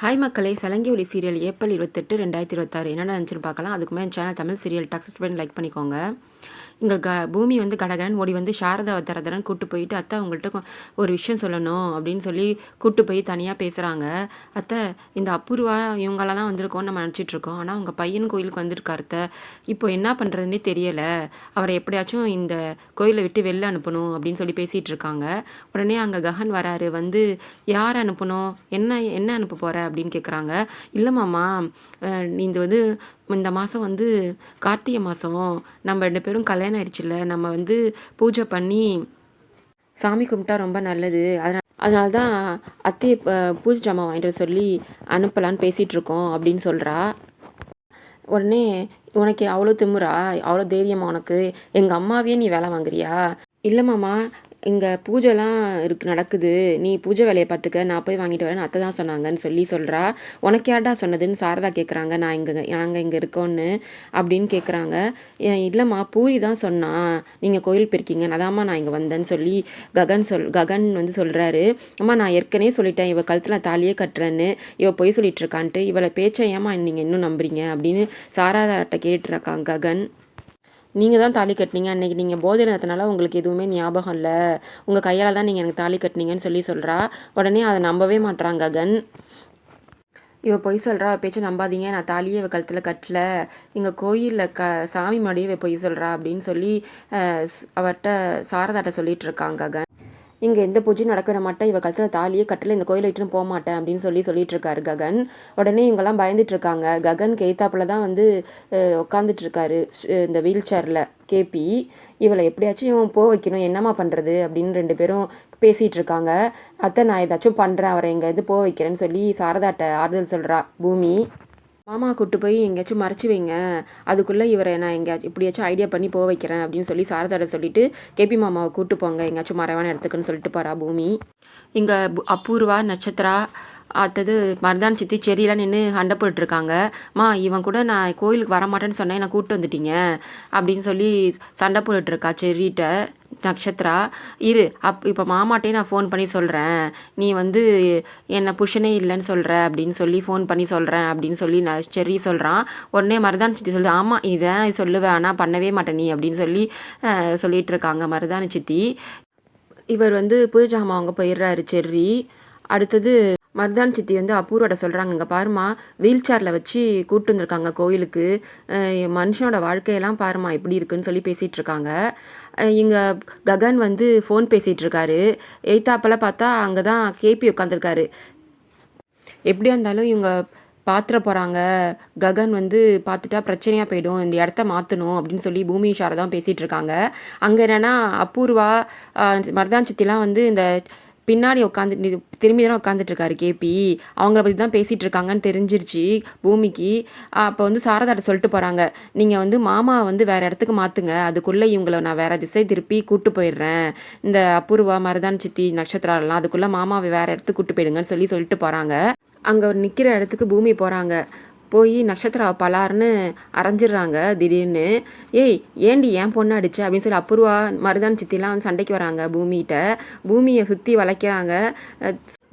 Hi மக்களே, சலங்கி ஒலி serial April 28, 2026 என்ன நினச்சுன்னு பார்க்கலாம். அதுக்கு மேலே சேனல் தமிழ் சீரியல் டாக்ஸஸ் பண்ணி லைக் பண்ணிக்கோங்க. இங்கே பூமி வந்து கடகடன் ஓடி வந்து சாரதாவை தரதரன்னு கூட்டு போயிட்டு, அத்தை உங்கள்கிட்ட ஒரு விஷயம் சொல்லணும் அப்படின்னு சொல்லி கூட்டு போய் தனியாக பேசுகிறாங்க. அத்தை, இந்த அபூர்வா இவங்களாம் தான் வந்திருக்கோன்னு நம்ம நினச்சிட்ருக்கோம். ஆனால் உங்கள் பையன் கோயிலுக்கு வந்திருக்காரு அத்தை. இப்போ என்ன பண்ணுறதுனே தெரியலை. அவரை எப்படியாச்சும் இந்த கோயிலை விட்டு வெளில அனுப்பணும் அப்படின்னு சொல்லி பேசிகிட்டு இருக்காங்க. உடனே அங்கே ககன் வராரு. வந்து யார் அனுப்பணும், என்ன என்ன அனுப்ப போகிற அப்படின்னு கேட்குறாங்க. இல்லை மாமா, இந்த வந்து இந்த மாதம் வந்து கார்த்திகை மாதம், நம்ம 2 பேரும் கல்யாணம் ஆயிடுச்சுல்ல, நம்ம வந்து பூஜை பண்ணி சாமி கும்பிட்டா ரொம்ப நல்லது. அதனால தான் அத்தையை பூஜை ஜாமான் வாங்கிட்டு வர சொல்லி அனுப்பலான்னு பேசிகிட்ருக்கோம் அப்படின்னு சொல்கிறா. உடனே, உனக்கு அவ்வளோ திமுறா, அவ்வளோ தைரியமா உனக்கு? எங்கள் அம்மாவையே நீ வேலை வாங்குறியா? இல்லை மாமா, இங்கே பூஜைலாம் நடக்குது, நீ பூஜை வேலையை பார்த்துக்க, நான் போய் வாங்கிட்டு வரேன்னு அத்தை தான் சொன்னாங்கன்னு சொல்கிறா. உனக்கு யார்டா சொன்னதுன்னு சாரதா கேட்குறாங்க. நாங்கள் இங்கே இருக்கோன்னு அப்படின்னு கேட்குறாங்க. இல்லைம்மா, பூரி தான் சொன்னான், நீங்கள் கோயில் போயிருக்கீங்க, அதாம்மா நான் இங்கே வந்தேன்னு சொல்லி ககன் வந்து சொல்கிறாரு. அம்மா, நான் ஏற்கனவே சொல்லிட்டேன், இவள் கழுத்தில் நான் தாலியே கட்டுறேன்னு, இவள் பொய் சொல்லிட்டு இருக்கான்ட்டு. இவளை பேச்சை ஏமா நீங்கள் இன்னும் நம்புறீங்க அப்படின்னு சாரதாட்ட கேட்டுருக்காங்க ககன். நீங்கள் தான் தாலி கட்டினீங்க, அன்றைக்கி நீங்கள் போதையில் இருந்ததுனால உங்களுக்கு எதுவுமே ஞாபகம் இல்லை, உங்கள் கையால் தான் நீங்கள் எனக்கு தாலி கட்டினீங்கன்னு சொல்கிறா. உடனே அதை நம்பவே மாட்டுறாங்க ககன். இவ பொய் சொல்கிறா, பேச்சை நம்பாதீங்க, நான் தாலியே இவ கழுத்தில் கட்டல, எங்கள் கோயிலில் சாமி மாடியே இவ பொய் சொல்கிறா அப்படின்னு சொல்லி அவர்கிட்ட சாரதாட்ட சொல்லிட்டு இருக்காங்க ககன். இங்கே எந்த பூஜையும் நடக்க விட மாட்டேன், இவ கழுத்தில் தாலியே கட்டல, இந்த கோயிலை விட்டுன்னு போக மாட்டேன் அப்படின்னு சொல்லிட்டு இருக்காரு ககன். உடனே இவங்கெல்லாம் பயந்துட்டு இருக்காங்க. ககன் கேத்தாப்புல தான் வந்து உட்காந்துட்டு இருக்காரு இந்த வீல் சேரில் கேபி. இவளை எப்படியாச்சும் இவன் வைக்கணும், என்னம்மா பண்ணுறது அப்படின்னு 2 பேரும் பேசிகிட்டு இருக்காங்க. அத்தை, நான் ஏதாச்சும் பண்ணுறேன், அவரை எங்கே இது வைக்கிறேன்னு சொல்லி சாரதாட்ட ஆறுதல் சொல்கிறா பூமி. மாமா கூட்டு போய் எங்கேயாச்சும் மறைச்சி வைங்க, அதுக்குள்ளே இவரை நான் எங்கேயாச்சும் இப்படியாச்சும் ஐடியா பண்ணி வைக்கிறேன் அப்படின்னு சொல்லி சாரதாட சொல்லிட்டு கேபி மாமாவை கூட்டு போங்க எங்கேயாச்சும் மறைவான இடத்துக்குன்னு சொல்லிட்டு போகிறா பூமி. இங்கே அபூர்வா, நட்சத்திரா, அடுத்தது மருதான் சித்தி, செடியெலாம் நின்று சண்டை போட்டுட்ருக்காங்க. இவன் கூட நான் கோயிலுக்கு வரமாட்டேன்னு சொன்னேன், நான் கூப்பிட்டு வந்துட்டீங்க அப்படின்னு சொல்லி சண்டை போட்டுட்ருக்கா செர்ரிட்ட நட்சத்திரா. இப்போ மாமாட்டே நான் ஃபோன் பண்ணி சொல்கிறேன், நீ வந்து என்னை புருஷனே இல்லைன்னு சொல்கிற அப்படின்னு சொல்லி ஃபோன் பண்ணி சொல்கிறேன் அப்படின்னு சொல்லி செர்ரி சொல்கிறான். உடனே மருதாணி சித்தி சொல்லுது, ஆமாம் இதான் நான் சொல்லுவேன், ஆனால் பண்ணவே மாட்டேன் நீ அப்படின்னு சொல்லி சொல்லிகிட்டு இருக்காங்க மருதாணி சித்தி. இவர் வந்து பூஜை ஜாமான் அவங்க போயிடுறாரு செர்ரி. அடுத்தது மருதாணி சித்தி வந்து அபூர்வோட சொல்கிறாங்க, இங்கே பாருமா, வீல் சேரில் வச்சு கூப்பிட்டு வந்திருக்காங்க கோயிலுக்கு, மனுஷனோட வாழ்க்கையெல்லாம் பாருமா எப்படி இருக்குன்னு சொல்லி பேசிகிட்டு இருக்காங்க. இங்கே ககன் வந்து ஃபோன் பேசிகிட்டு இருக்காரு. எய்த்தாப்பில் பார்த்தா அங்கே தான் கேபி உட்காந்துருக்காரு. எப்படியா இருந்தாலும் இவங்க பாத்திர போகிறாங்க, ககன் வந்து பார்த்துட்டா பிரச்சனையாக போயிடும், இந்த இடத்த மாற்றணும் அப்படின்னு சொல்லி பூமி சாரதான் பேசிகிட்டு இருக்காங்க. அங்கே என்னென்னா அபூர்வா மருதாணி சித்திலாம் வந்து இந்த பின்னாடி திரும்பி தானே உட்காந்துட்ருக்காரு கேபி, அவங்கள பற்றி தான் பேசிகிட்டு இருக்காங்கன்னு தெரிஞ்சிருச்சு பூமிக்கு. அப்போ வந்து சாரதாட்ட சொல்லிட்டு போகிறாங்க, நீங்கள் வந்து மாமாவை வந்து வேறு இடத்துக்கு மாற்றுங்க, அதுக்குள்ளே இவங்களை நான் வேறு திசை திருப்பி கூப்பிட்டு போயிடுறேன், இந்த அபூர்வா மருதாணி சித்தி நட்சத்திரம்லாம் அதுக்குள்ளே மாமாவை வேறு இடத்துக்கு கூப்பிட்டு போயிடுங்கன்னு சொல்லிட்டு போகிறாங்க. அங்கே நிற்கிற இடத்துக்கு பூமி போகிறாங்க. போய் நட்சத்திரா பலார்னு அரைஞ்சிடுறாங்க திடீர்னு. ஏண்டி ஏன் பொண்ணு அடிச்ச அப்படின்னு சொல்லி அபூர்வா மருதாணி சித்திலாம் வந்து சண்டைக்கு வராங்க பூமிகிட்ட. பூமியை சுற்றி வளைக்கிறாங்க.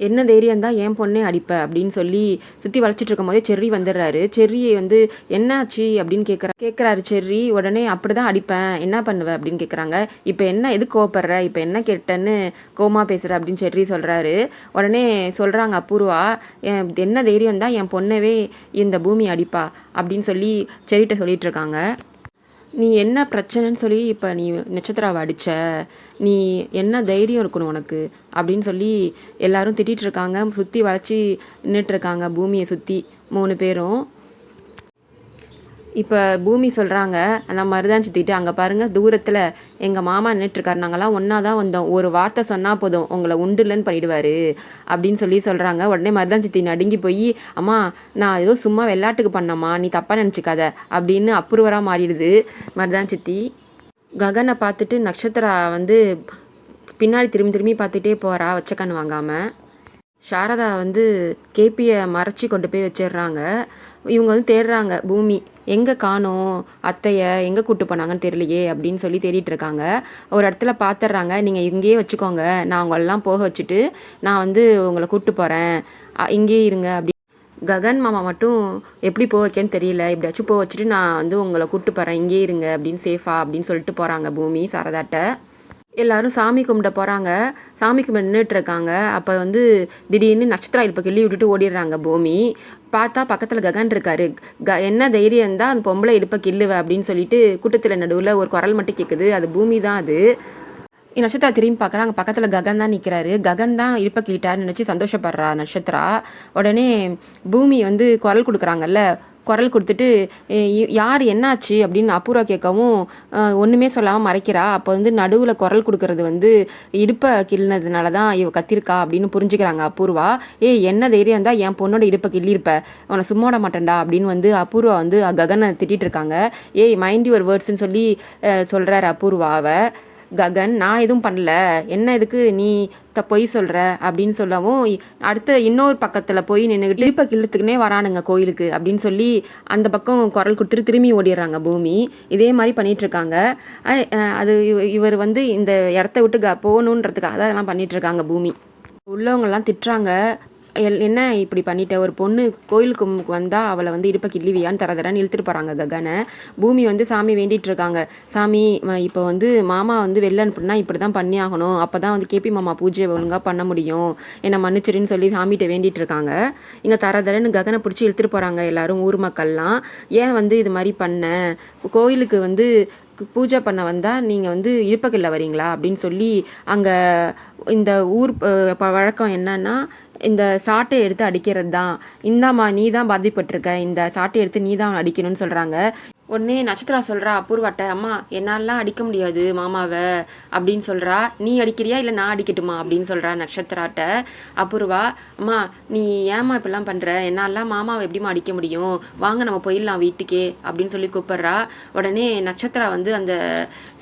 என்ன தைரியம் தான் என் பொண்ணே அடிப்ப அப்படின்னு சொல்லி சுற்றி வளைச்சிட்டு இருக்கும் போதே செர்ரி வந்துடுறாரு. செர்ரியை வந்து என்னாச்சு அப்படின்னு கேட்குறாரு செர்ரி. உடனே அப்படி தான் அடிப்பேன், என்ன பண்ணுவேன் அப்படின்னு கேட்குறாங்க. இப்போ என்ன, எது கோவப்படுற, இப்போ என்ன கேட்டேன்னு கோமா பேசுகிற அப்படின்னு செர்ரி சொல்கிறாரு. உடனே சொல்கிறாங்க அபூர்வா, என்ன தைரியம் தான் என் பொண்ணவே இந்த பூமி அடிப்பா அப்படின்னு சொல்லி செர்ரிட்ட சொல்லிட்டு இருக்காங்க. நீ என்ன பிரச்சனைன்னு சொல்லி இப்போ நீ நட்சத்திராவை அடித்த, நீ என்ன தைரியம் இருக்கணும் உனக்கு அப்படின்னு சொல்லி எல்லாரும் திட்டிகிட்டு இருக்காங்க. சுற்றி வளைச்சி நின்றுட்டுருக்காங்க பூமியை சுற்றி 3 பேரும். இப்போ பூமி சொல்கிறாங்க அந்த மருதாணி சித்திட்டு, அங்கே பாருங்கள் தூரத்தில் எங்கள் மாமா நின்றுட்டுருக்காரு, நாங்கள்லாம் ஒன்றா தான் வந்தோம், ஒரு வார்த்தை சொன்னால் போதும் உங்களை உண்டுலன்னு பண்ணிடுவார் அப்படின்னு சொல்கிறாங்க. உடனே மருதாணி சித்தி நடுங்கி போய், அம்மா நான் ஏதோ சும்மா விளையாட்டுக்கு பண்ணம்மா, நீ தப்பாக நினச்சிக்காத அப்படின்னு அப்ரூவராக மாறிடுது மருதாணி சித்தி. ககனை பார்த்துட்டு நட்சத்திரா வந்து பின்னாடி திரும்பி பார்த்துட்டே போகிறா வச்ச கண் வாங்காமல். சாரதா வந்து கேபியை மறைச்சி கொண்டு போய் வச்சிடுறாங்க. இவங்க வந்து தேடுறாங்க பூமி, எங்கே காணோம் அத்தையை, எங்கே கூட்டு போனாங்கன்னு தெரியலையே அப்படின்னு சொல்லி தேடிட்டு இருக்காங்க. ஒரு இடத்துல பார்த்துட்றாங்க, நீங்கள் இங்கேயே வச்சுக்கோங்க, நான் உங்களெல்லாம் போக வச்சுட்டு நான் வந்து உங்களை கூப்பிட்டு போகிறேன், இங்கேயே இருங்க அப்படி ககன் மாமா மட்டும் எப்படி போக வைக்கன்னு தெரியல, எப்படியாச்சும் போக வச்சுட்டு நான் வந்து உங்களை கூப்பிட்டு போகிறேன், இங்கே இருங்க அப்படின்னு சேஃபா அப்படின்னு சொல்லிட்டு போகிறாங்க பூமி சாரதாட்ட. எல்லாரும் சாமி கும்பிட போகிறாங்க. சாமி கும்பிட நின்றுட்டுருக்காங்க. அப்போ வந்து திடீர்னு நட்சத்திரா இப்போ கிள்ளி விட்டுட்டு ஓடிடுறாங்க பூமி. பார்த்தா பக்கத்தில் ககன் இருக்காரு. என்ன தைரியம் இருந்தால் அந்த பொம்பளை இடுப்பை கிள்ளுவ அப்படின்னு சொல்லிட்டு கூட்டத்தில் நடுவில் ஒரு குரல் மட்டும் கேட்குது. அது பூமி தான். அது நட்சத்திரா திரும்பி பார்க்குறாங்க. பக்கத்தில் ககன் தான் நிற்கிறாரு. ககன் தான் இடுப்பை கிள்ளிட்டாருன்னு நினச்சி சந்தோஷப்படுறா நட்சத்திரா. உடனே பூமி வந்து குரல் கொடுக்குறாங்கல்ல, குரல் கொடுத்துட்டு யார் என்னாச்சு அப்படின்னு அபூர்வா கேட்கவும் ஒன்றுமே சொல்லாமல் மறைக்கிறா. அப்போ வந்து நடுவில் குரல் கொடுக்கறது வந்து இடுப்பை கிள்ளினதுனால தான் இவ கத்திருக்கா அப்படின்னு புரிஞ்சுக்கிறாங்க அபூர்வா. என்ன தைரியம் இருந்தால் என் பொண்ணோட இடுப்பை கிள்ளியிருப்ப, உன்னை சும்மா விட மாட்டேன்டா அப்படின்னு வந்து அபூர்வா வந்து ககனை திட்டிகிட்டு இருக்காங்க. மைண்ட் யுவர் வேர்ட்ஸ்ன்னு சொல்லி சொல்கிறாரு அபூர்வாவை. ககன் நான் எதுவும் பண்ணல, என்ன எதுக்கு நீ பொய் சொல்கிற அப்படின்னு சொல்லவும் அடுத்த இன்னொரு பக்கத்தில் போய் நின்றுக்கிட்டு இடுப்பை கிள்ளத்துக்குனே வரானுங்க கோயிலுக்கு அப்படின்னு சொல்லி அந்த பக்கம் குரல் கொடுத்துட்டு திரும்பி ஓடிடுறாங்க பூமி. இதே மாதிரி பண்ணிகிட்ருக்காங்க. அது இவர் வந்து இந்த இடத்த விட்டு போகணுன்றதுக்காக தான் அதெல்லாம் பண்ணிகிட்ருக்காங்க பூமி. உள்ளவங்கெல்லாம் திட்டுறாங்க, என்ன இப்படி பண்ணிட்ட, ஒரு பொண்ணு கோயிலுக்கு வந்தால் அவளை வந்து இடுப்பை கிள்ளிவியான்னு தரன்னு இழுத்துட்டு போகிறாங்க ககனை. பூமி வந்து சாமி வேண்டிகிட்டு இருக்காங்க. சாமி இப்போ வந்து மாமா வந்து வெளில அனுப்புனா இப்படி தான் பண்ணி ஆகணும், அப்போ தான் வந்து கேபி மாமா பூஜையை ஒழுங்காக பண்ண முடியும், என்னை மன்னிச்சிருன்னு சொல்லி சாமிகிட்ட வேண்டிகிட்டு இருக்காங்க. இங்கே தரன்னு ககனை பிடிச்சி இழுத்துட்டு போகிறாங்க எல்லாரும், ஊர் மக்கள்லாம். ஏன் வந்து இது மாதிரி பண்ண, கோயிலுக்கு வந்து பூஜை பண்ண வந்தால் நீங்கள் வந்து இடுப்பக்கில்ல வரீங்களா அப்படின்னு சொல்லி அங்கே இந்த ஊர் வழக்கம் என்னன்னா இந்த சாட்டை எடுத்து அடிக்கிறது தான். இந்தாம்மா நீ தான் பாதிப்பட்டிருக்க, இந்த சாட்டை எடுத்து நீ தான் அடிக்கணும்னு சொல்கிறாங்க. உடனே நட்சத்திரா சொல்கிறா அபூர்வாட்ட, அம்மா என்னாலாம் அடிக்க முடியாது மாமாவை அப்படின்னு சொல்கிறா. நீ அடிக்கிறியா இல்லை நான் அடிக்கட்டுமா அப்படின்னு சொல்கிறா நட்சத்திராட்ட. அபூர்வா, அம்மா நீ ஏமா இப்படிலாம் பண்ணுற, என்னாலாம் மாமாவை எப்படிமா அடிக்க முடியும், வாங்க நம்ம போயிடலாம் வீட்டுக்கே அப்படின்னு சொல்லி கூப்பிட்றா. உடனே நட்சத்திரா வந்து அந்த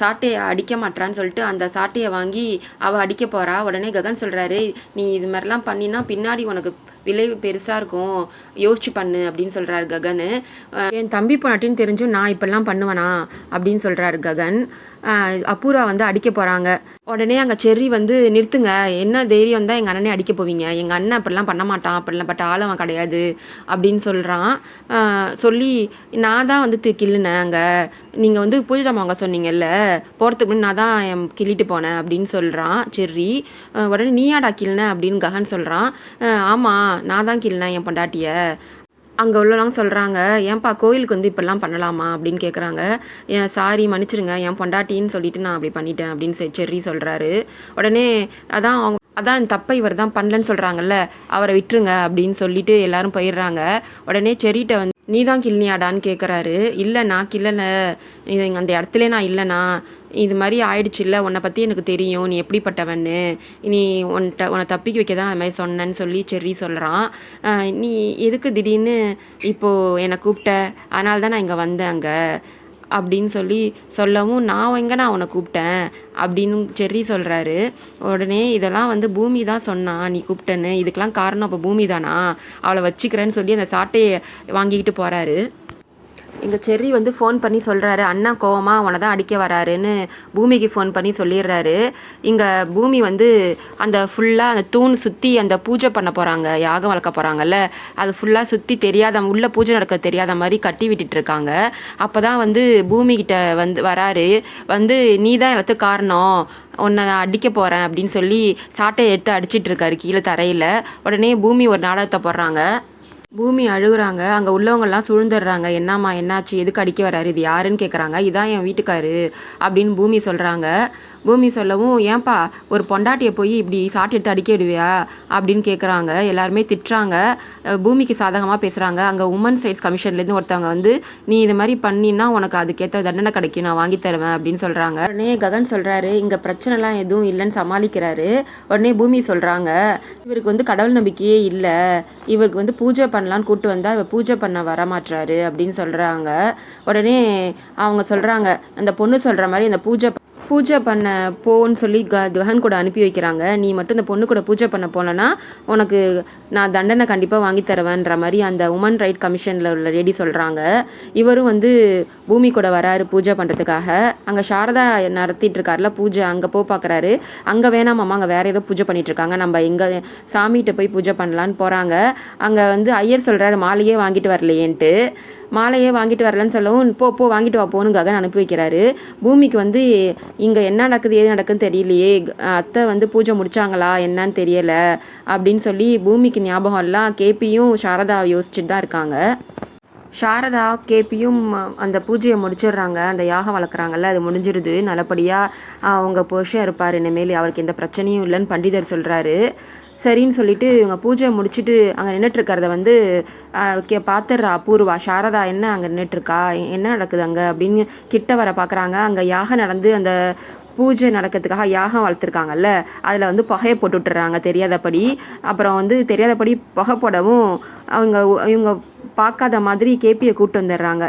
சாட்டையை அடிக்க மாட்டான்னு சொல்லிட்டு அந்த சாட்டையை வாங்கி அவள் அடிக்க போகிறா. உடனே ககன் சொல்கிறாரு, நீ இது மாதிரிலாம் பண்ணினா பின்னாடி உனக்கு விளைவு பெருசாக இருக்கும், யோசிச்சு பண்ணு அப்படின்னு சொல்கிறாரு ககன். என் தம்பி பொண்ணாட்டின்னு தெரிஞ்சும் நான் இப்படிலாம் பண்ணுவேனா அப்படின்னு சொல்கிறாரு ககன். அபூர்வா வந்து அடிக்க போகிறாங்க. உடனே அங்கே செர்ரி வந்து நிறுத்துங்க, என்ன தைரியம் தான் எங்கள் அண்ணனே அடிக்க போவீங்க, எங்கள் அண்ணன் அப்படிலாம் பண்ண மாட்டான், அப்படிலாம் பட்ட ஆளவன் கிடையாது அப்படின்னு சொல்கிறான். சொல்லி நான் தான் வந்து கிள்ளுனேன், அங்கே நீங்கள் வந்து பூஜை ஜாமான் வாங்க சொன்னீங்கல்ல, போகிறதுக்கு முன்னாடி நான் தான் கிள்ளிட்டு போனேன் அப்படின்னு சொல்கிறான் செர்ரி. உடனே நீயாடா கிள்ளின அப்படின்னு ககன் சொல்கிறான். ஆமாம் நான் தான் கிள்ளினேன் என் பொண்டாட்டியை. அங்கே உள்ளவங்க சொல்கிறாங்க, ஏன்பா கோயிலுக்கு வந்து இப்படிலாம் பண்ணலாமா அப்படின்னு கேட்குறாங்க. சாரி மன்னிச்சிருங்க, என் பொண்டாட்டின்னு சொல்லிட்டு நான் அப்படி பண்ணிட்டேன் அப்படின்னு செர்ரி சொல்கிறாரு. உடனே அதான் தப்பை இவர் தான் பண்ணலன்னு சொல்கிறாங்கல்ல, அவரை விட்டுருங்க அப்படின்னு சொல்லிட்டு எல்லாரும் போயிடுறாங்க. உடனே செர்ரிட்ட வந்து நீ தான் கிள்னியாடான்னு கேட்குறாரு. இல்லை நான் கிள்ளலை, இது அந்த இடத்துல நான் இல்லைண்ணா, இது மாதிரி ஆயிடுச்சு இல்லை, உன்னை பற்றி எனக்கு தெரியும், நீ எப்படிப்பட்டவன்னு, நீ உன்னை தப்பிக்க வைக்க தான் அது மாதிரி சொன்னேன்னு சொல்லி செர்ரி சொல்கிறான். நீ எதுக்கு திடீர்னு இப்போது என்னை கூப்பிட்ட, அதனால தான் நான் இங்கே வந்தேன் அங்கே அப்படின்னு சொல்லவும் நான் எங்கே நான் உன்னை கூப்பிட்டேன் அப்படின்னு செர்ரி சொல்கிறாரு. உடனே இதெல்லாம் வந்து பூமி தான் சொன்னான் நீ கூப்பிட்டேன்னு, இதுக்கெலாம் காரணம் அப்போ பூமி தானா, அவளை வச்சுக்கிறேன்னு சொல்லி அந்த சாட்டையை வாங்கிக்கிட்டு போகிறாரு. எங்கள் செர்ரி வந்து ஃபோன் பண்ணி சொல்கிறாரு, அண்ணா கோவமாக உன்னை தான் அடிக்க வராருன்னு பூமிக்கு ஃபோன் பண்ணி சொல்லிடுறாரு. இங்கே பூமி வந்து அந்த ஃபுல்லாக அந்த தூண் சுற்றி அந்த பூஜை பண்ண போகிறாங்க, யாகம் வளர்க்க போகிறாங்கல்ல, அது ஃபுல்லாக சுற்றி தெரியாத உள்ளே பூஜை நடக்க தெரியாத மாதிரி கட்டி விட்டுட்ருக்காங்க. அப்போ தான் வந்து பூமிக்கிட்ட வந்து வராரு. வந்து நீ தான் எல்லாத்துக்கும் காரணம், உன்னை நான் அடிக்க போகிறேன் அப்படின்னு சொல்லி சாட்டையை எடுத்து அடிச்சிட்ருக்காரு கீழே தரையில். உடனே பூமி ஒரு நாடகத்தை போடுறாங்க. பூமி அழுகுறாங்க. அங்கே உள்ளவங்கெல்லாம் சூழ்ந்துடுறாங்க. என்னம்மா என்னாச்சு, எதுக்கு அடிக்க வராரு, இது யாருன்னு கேட்குறாங்க. இதான் என் வீட்டுக்காரு அப்படின்னு பூமி சொல்கிறாங்க. பூமி சொல்லவும், ஏன்பா ஒரு பொண்டாட்டியை போய் இப்படி சாட்டை எடுத்து அடிக்க விடுவியா அப்படின்னு கேட்குறாங்க. எல்லாருமே திட்டுறாங்க, பூமிக்கு சாதகமாக பேசுகிறாங்க. அங்கே உமன்ஸ் ரைட்ஸ் கமிஷன்லேருந்து ஒருத்தவங்க வந்து நீ இது மாதிரி பண்ணினா உனக்கு அதுக்கேற்ற தண்டனை கிடைக்கும், நான் வாங்கி தருவேன் அப்படின்னு சொல்கிறாங்க. உடனே ககன் சொல்கிறாரு, இங்கே பிரச்சனைலாம் எதுவும் இல்லைன்னு சமாளிக்கிறாரு. உடனே பூமி சொல்கிறாங்க, இவருக்கு வந்து கடவுள் நம்பிக்கையே இல்லை, இவருக்கு வந்து பூஜை பண்ணலான்னு கூப்பிட்டு வந்தால் இவர் பூஜை பண்ண வரமாட்டாரு அப்படின்னு சொல்கிறாங்க. உடனே அவங்க சொல்கிறாங்க, அந்த பொண்ணு சொல்கிற மாதிரி அந்த பூஜை பூஜை பண்ண போன்னு சொல்லி ககன் கூட அனுப்பி வைக்கிறாங்க. நீ மட்டும் இந்த பொண்ணு கூட பூஜை பண்ண போனேன்னா உனக்கு நான் தண்டனை கண்டிப்பாக வாங்கி தருவேன்ற மாதிரி அந்த உமன் ரைட் கமிஷனில் உள்ள லேடி சொல்கிறாங்க. இவரும் வந்து பூமி கூட வராரு பூஜை பண்ணுறதுக்காக. அங்கே சாரதா நடத்திட்டு இருக்காருல பூஜை, அங்கே பார்க்குறாரு. அங்கே வேணாமாம்மா, அங்கே வேற ஏதோ பூஜை பண்ணிட்டு இருக்காங்க, நம்ம எங்கே சாமிகிட்ட போய் பூஜை பண்ணலான்னு போகிறாங்க. அங்கே வந்து ஐயர் சொல்கிறாரு மாலையே வாங்கிட்டு வரலையேன்ட்டு. மாலையே வாங்கிட்டு வரலன்னு சொல்லவும் போ வாங்கிட்டு வா போன்னு ககன் அனுப்பி வைக்கிறாரு. பூமிக்கு வந்து இங்கே என்ன நடக்குது ஏது நடக்குதுன்னு தெரியலையே, அத்தை வந்து பூஜை முடிச்சாங்களா என்னன்னு தெரியலை அப்படின்னு சொல்லி பூமிக்கு ஞாபகம் எல்லாம் கேபியும் சாரதா யோசிச்சுட்டு தான் இருக்காங்க. சாரதா கேபியும் அந்த பூஜையை முடிச்சிடுறாங்க. அந்த யாகம் வளர்க்குறாங்கல்ல அது முடிஞ்சிருது நல்லபடியாக. அவங்க புருஷன் இருப்பார் இனிமேல், அவருக்கு எந்த பிரச்சனையும் இல்லைன்னு பண்டிதர் சொல்கிறாரு. சரின்னு சொல்லிட்டு இவங்க பூஜை முடிச்சுட்டு அங்கே நின்றுட்டுருக்கிறத வந்து பார்த்துடுறா அபூர்வா. சாரதா என்ன அங்கே நின்றுட்டுருக்கா, என்ன நடக்குது அங்கே அப்படின்னு கிட்ட வர பார்க்குறாங்க. அங்கே யாகம் நடந்து அந்த பூஜை நடக்கிறதுக்காக யாகம் வளர்த்துருக்காங்கல்ல அதில் வந்து புகையை போட்டு விட்டுறாங்க தெரியாதபடி. அப்புறம் வந்து தெரியாதபடி புகை போடவும் இவங்க பார்க்காத மாதிரி கேபியை கூப்பிட்டு வந்துடுறாங்க.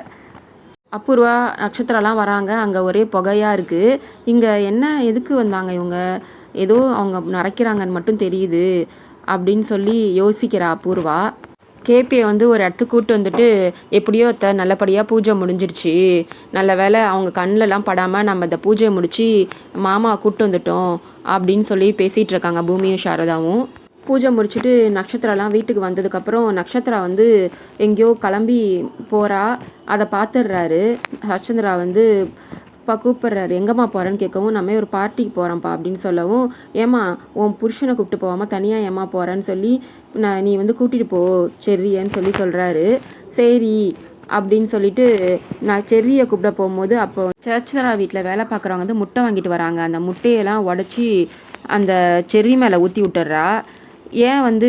அபூர்வா நட்சத்திரம்லாம் வராங்க. அங்கே ஒரே புகையாக இருக்குது. இங்கே என்ன எதுக்கு வந்தாங்க இவங்க, ஏதோ அவங்க மறைக்கிறாங்கன்னு மட்டும் தெரியுது அப்படின்னு சொல்லி யோசிக்கிறா அபூர்வா. கேபியை வந்து ஒரு இடத்துக்கு கூப்பிட்டு வந்துட்டு எப்படியோ நல்லபடியாக பூஜை முடிஞ்சிருச்சு, நல்ல வேலை அவங்க கண்ணிலலாம் படாமல் நம்ம இந்த பூஜையை முடித்து மாமா கூப்பிட்டு வந்துட்டோம் அப்படின்னு சொல்லி பேசிகிட்டு இருக்காங்க பூமியும் சாரதாவும். பூஜை முடிச்சுட்டு நட்சத்திரம்லாம் வீட்டுக்கு வந்ததுக்கப்புறம் நட்சத்திரா வந்து எங்கேயோ கிளம்பி போகிறா. அதை பார்த்துடுறாரு. ஹர்ச்சந்திரா வந்து கூப்பிட்றாரு, எங்கம்மா போகிறேன்னு கேட்கவும் நம்ம ஒரு பார்ட்டிக்கு போகிறோம்ப்பா அப்படின்னு சொல்லவும், ஏம்மா உன் புருஷனை கூப்பிட்டு போகாமல் தனியாக ஏம்மா போகிறேன்னு சொல்லி நீ வந்து கூட்டிகிட்டு போ செர்ரியன்னு சொல்லி சொல்கிறாரு. சரி அப்படின்னு சொல்லிட்டு நான் செர்ரியை கூப்பிட போகும்போது அப்போ சர்ச்சரா வீட்டில் வேலை பார்க்குறவங்க வந்து முட்டை வாங்கிட்டு வராங்க. அந்த முட்டையெல்லாம் உடச்சி அந்த செர்ரி மேலே ஊற்றி விட்டுறா. ஏன் வந்து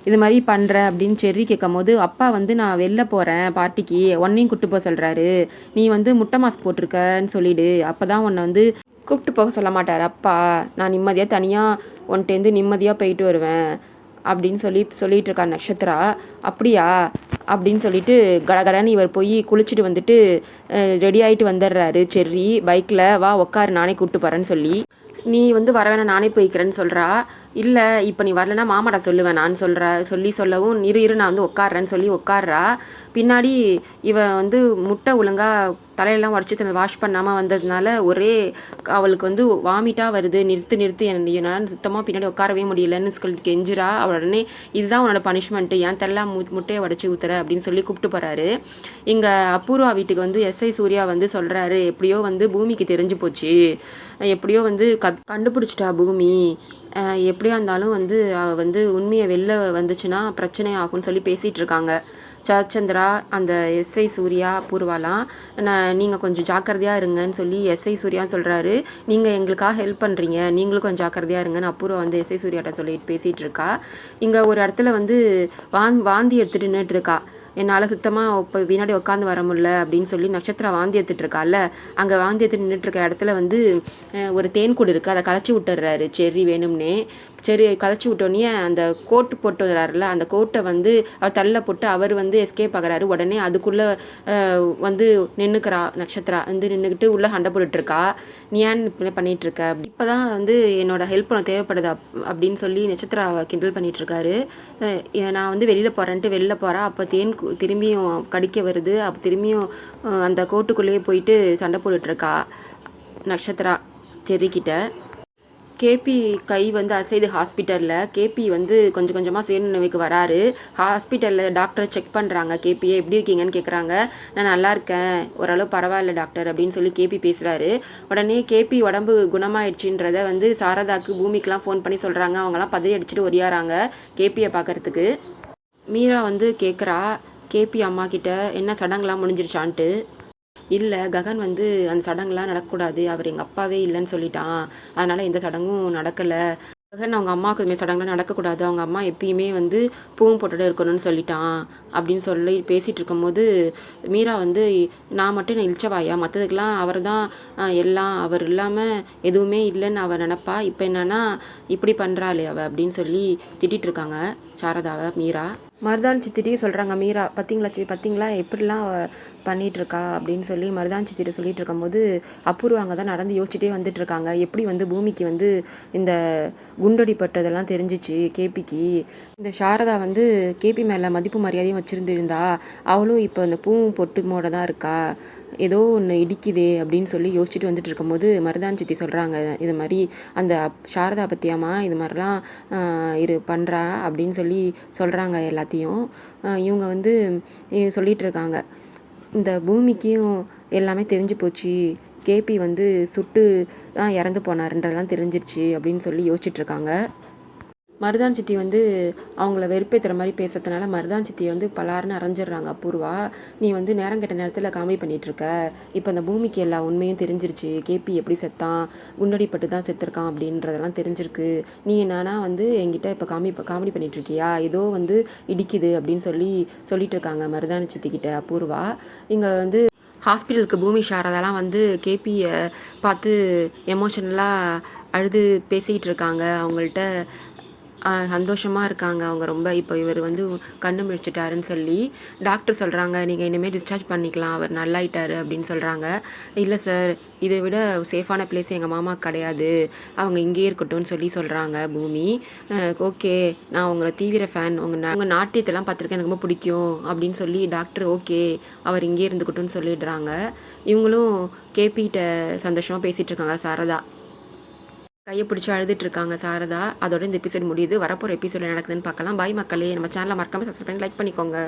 இது மாதிரி பண்ணுற அப்படின்னு செர்ரி கேட்கும் போது, அப்பா வந்து நான் வெளில போகிறேன் பார்ட்டிக்கு, உன்னையும் கூப்பிட்டு போக சொல்கிறாரு, நீ வந்து முட்டை மாஸ்க் போட்டிருக்கன்னு சொல்லிவிடு, அப்போ தான் உன்னை வந்து கூப்பிட்டு போக சொல்ல மாட்டார் அப்பா, நான் நிம்மதியாக தனியாக உன்ட்டேருந்து நிம்மதியாக போயிட்டு வருவேன் அப்படின்னு சொல்லிட்டு இருக்கா நட்சத்திரா. அப்படியா அப்படின்னு சொல்லிட்டு கடகடன்னு இவர் போய் குளிச்சுட்டு வந்துட்டு ரெடி ஆகிட்டு வந்துடுறாரு. செர்ரி பைக்கில் வா உட்காரு நானே கூப்பிட்டு போகிறேன்னு சொல்லி. நீ வந்து வர வேணா நானே போய்க்கிறேன்னு சொல்கிறா. இல்லை இப்போ நீ வரலன்னா மாமாடா சொல்லுவேன் நான் சொல்லவும் இரு நான் வந்து உட்காடுறேன்னு சொல்லி உட்காடுறா. பின்னாடி இவன் வந்து முட்டை ஒழுங்காக தலையெல்லாம் உடச்சி வாஷ் பண்ணாமல் வந்ததுனால ஒரே அவளுக்கு வந்து வாமிட்டாக வருது, நிறுத்து என்னால் சுத்தமாக பின்னாடி உட்காரவே முடியலன்னு சொல்லி கெஞ்சிரா. உடனே இதுதான் உன்னோட பனிஷ்மெண்ட்டு, ஏன் தெல்லாம் முட்டையை உடச்சி ஊற்றுற அப்படின்னு சொல்லி கூப்பிட்டு போகிறாரு. இங்கே அபூர்வா வீட்டுக்கு வந்து எஸ்ஐ சூர்யா வந்து சொல்கிறாரு, எப்படியோ வந்து பூமிக்கு தெரிஞ்சு போச்சு, எப்படியோ வந்து கண்டுபிடிச்சிட்டா பூமி, எப்படியா இருந்தாலும் வந்து அவள் வந்து உண்மையை வெளில வந்துச்சுன்னா பிரச்சனை ஆகும்னு சொல்லி பேசிகிட்டு இருக்காங்க. சரச்சந்திரா அந்த எஸ்ஐ சூர்யா அபூர்வாலாம் நீங்கள் கொஞ்சம் ஜாக்கிரதையாக இருங்கன்னு சொல்லி எஸ்ஐ சூர்யான்னு சொல்கிறாரு. நீங்கள் எங்களுக்காக ஹெல்ப் பண்ணுறீங்க, நீங்களும் கொஞ்சம் ஜாக்கிரதையாக இருங்கன்னு அபூர்வா வந்து எஸ்ஐ சூர்யாட்ட சொல்லிட்டு பேசிகிட்டு இருக்கா. இங்கே ஒரு இடத்துல வந்து வாந்தி எடுத்துகிட்டு நின்றுட்டு இருக்கா. என்னால் சுத்தமாக இப்போ வினாடி உட்காந்து வர முடியல அப்படின்னு சொல்லி நட்சத்திரா வாந்தி எடுத்துகிட்டு இருக்கால, அங்கே வாந்தி எடுத்துட்டு நின்றுட்டுருக்க இடத்துல வந்து ஒரு தேன்கூடு இருக்குது, அதை கலைச்சி விட்டுறாரு செர்ரி வேணும்னே. சரி கலைச்சி விட்டோன்னே அந்த கோட்டு போட்டு வர்றாருல, அந்த கோட்டை வந்து அவர் தள்ள போட்டு அவர் வந்து எஸ்கேப் ஆகிறாரு. உடனே அதுக்குள்ளே வந்து நின்றுக்கிறா நட்சத்திரா வந்து நின்றுக்கிட்டு உள்ளே சண்டை போட்டுட்ருக்கா. நீ ஏன் இப்படி பண்ணிகிட்ருக்க, இப்போ தான் வந்து என்னோட ஹெல்ப் உனக்கு தேவைப்படுது அப்படின்னு சொல்லி நட்சத்திரா கிண்டல் பண்ணிகிட்ருக்காரு. நான் வந்து வெளியில் போகிறேன்ட்டு வெளில போகிறா. அப்போ தேன் திரும்பியும் கடிக்க வருது. அப்போ திரும்பியும் அந்த கோட்டுக்குள்ளேயே போயிட்டு சண்டை போட்டுட்ருக்கா நட்சத்திரா செர்ரிக்கிட்ட. கேபி கை வந்து அசைது ஹாஸ்பிட்டலில். கேபி வந்து கொஞ்சம் கொஞ்சமாக சுயநினைவுக்கு வராரு. ஹாஸ்பிட்டலில் டாக்டரை செக் பண்ணுறாங்க. கேபியை எப்படி இருக்கீங்கன்னு கேட்குறாங்க. நான் நல்லா இருக்கேன், ஓரளவு பரவாயில்ல டாக்டர் அப்படின்னு சொல்லி கேபி பேசுகிறாரு. உடனே கேபி உடம்பு குணமாயிடுச்சுன்றத வந்து சாரதாக்கு பூமிக்கெலாம் ஃபோன் பண்ணி சொல்கிறாங்க. அவங்களாம் பதறி அடிச்சுட்டு ஒடியாராங்க கேபியை பார்க்குறதுக்கு. மீரா வந்து கேட்குறா கேபி அம்மா கிட்ட, என்ன சடங்குலாம் முடிஞ்சிருச்சான்ட்டு. இல்லை ககன் வந்து அந்த சடங்குலாம் நடக்கக்கூடாது, அவர் எங்கள் அப்பாவே இல்லைன்னு சொல்லிட்டான், அதனால் எந்த சடங்கும் நடக்கலை. ககன் அவங்க அம்மாவுக்கு இதுமாதிரி சடங்குலாம் நடக்கக்கூடாது, அவங்க அம்மா எப்பயுமே வந்து பூவும் போட்டுட்டு இருக்கணும்னு சொல்லிட்டான் அப்படின்னு சொல்லி பேசிகிட்டு இருக்கும்போது மீரா வந்து நான் மட்டும் நான் இழிச்சவாயா, மற்றதுக்கெலாம் அவர் தான் எல்லாம், அவர் இல்லாமல் எதுவுமே இல்லைன்னு அவள் நினப்பா, இப்போ என்னன்னா இப்படி பண்ணுறாளே அவள் அப்படின்னு சொல்லி திட்டிகிட்டு இருக்காங்க சாரதாவை மீரா. மருதாணி சித்திட்டிக்கு சொல்கிறாங்க மீரா, பார்த்தீங்களா எப்படிலாம் பண்ணிகிட்ருக்கா அப்படின்னு சொல்லி மருதாணி சித்திட்ட சொல்லிட்டு இருக்கும்போது அபூர்வா அங்கே தான் நடந்து யோசிச்சுட்டே வந்துட்டுருக்காங்க. எப்படி வந்து பூமிக்கு வந்து இந்த குண்டடிப்பட்டதெல்லாம் தெரிஞ்சிச்சு கேபிக்கு. இந்த சாரதா வந்து கேபி மேலே மதிப்பு மரியாதையும் வச்சுருந்துருந்தா அவளும் இப்போ இந்த பூவும் பொட்டுமோட தான் இருக்கா, ஏதோ ஒன்று இடிக்குதே அப்படின்னு சொல்லி யோசிச்சுட்டு வந்துட்டு இருக்கும்போது மருதாணி சித்தி சொல்கிறாங்க, இது மாதிரி அந்த சாரதா பற்றியாம்மா இது மாதிரிலாம் பண்ணுறா அப்படின்னு சொல்லி சொல்கிறாங்க எல்லாத்தையும். இவங்க வந்து சொல்லிகிட்டு இருக்காங்க, இந்த பூமிக்கும் எல்லாமே தெரிஞ்சு போச்சு, கேபி வந்து சுட்டு தான் இறந்து போனாருன்றதெல்லாம் தெரிஞ்சிருச்சு அப்படின்னு சொல்லி யோசிச்சுட்ருக்காங்க. மருதாணி சித்தி வந்து அவங்கள வெறுப்பேற்றுற மாதிரி பேசுறதுனால மருதாணி சித்தியை வந்து பலாருன்னு அரைஞ்சிடுறாங்க அபூர்வா. நீ வந்து நேரம் கெட்ட நேரத்தில் காமெடி பண்ணிகிட்ருக்க, இப்போ அந்த பூமிக்கு எல்லா உண்மையும் தெரிஞ்சிருச்சு, கேபி எப்படி செத்தான், குண்டடிப்பட்டு தான் செத்துருக்கான் அப்படின்றதெல்லாம் தெரிஞ்சிருக்கு, நீ என்னன்னா வந்து என்கிட்ட இப்போ காமெடி பண்ணிகிட்ருக்கியா, ஏதோ வந்து இடிக்குது அப்படின்னு சொல்லிட்டு இருக்காங்க மருதாணி சித்திக்கிட்ட அபூர்வா. இங்கே வந்து ஹாஸ்பிட்டலுக்கு பூமி சாரதாலாம் வந்து கேபியை பார்த்து எமோஷனலாக அழுது பேசிக்கிட்டு இருக்காங்க. அவங்கள்ட்ட சந்தோஷமாக இருக்காங்க அவங்க ரொம்ப. இப்போ இவர் வந்து கண்ணு முழிச்சிட்டாருன்னு சொல்லி டாக்டர் சொல்கிறாங்க, நீங்கள் இனிமேல் டிஸ்சார்ஜ் பண்ணிக்கலாம், அவர் நல்லாயிட்டார் அப்படின்னு சொல்கிறாங்க. இல்லை சார், இதை விட சேஃபான பிளேஸ் எங்கள் மாமா கிடையாது, அவங்க இங்கேயே இருக்கட்டும்னு சொல்கிறாங்க பூமி. ஓகே, நான் உங்களை தீவிர ஃபேன், உங்கள் நாட்டியத்தெல்லாம் பார்த்துருக்கேன், எனக்கு ரொம்ப பிடிக்கும் அப்படின்னு சொல்லி டாக்டர் ஓகே அவர் இங்கேயே இருந்துக்கட்டும்னு சொல்லிடுறாங்க. இவங்களும் கேபிகிட்ட சந்தோஷமாக பேசிகிட்டு இருக்காங்க. சாரதா கையை பிடிச்சி அழுதுட்டு இருக்காங்க சாரதா. அதோட இந்த எபிசோட் முடியுது. வரப்போகிற எபிசோட் நடக்குதுன்னு பார்க்கலாம். பாய் மக்களே, நம்ம சேனலை மறக்காமல் சப்ஸ்கிரைப் பண்ணி லைக் பண்ணிக்கோங்க.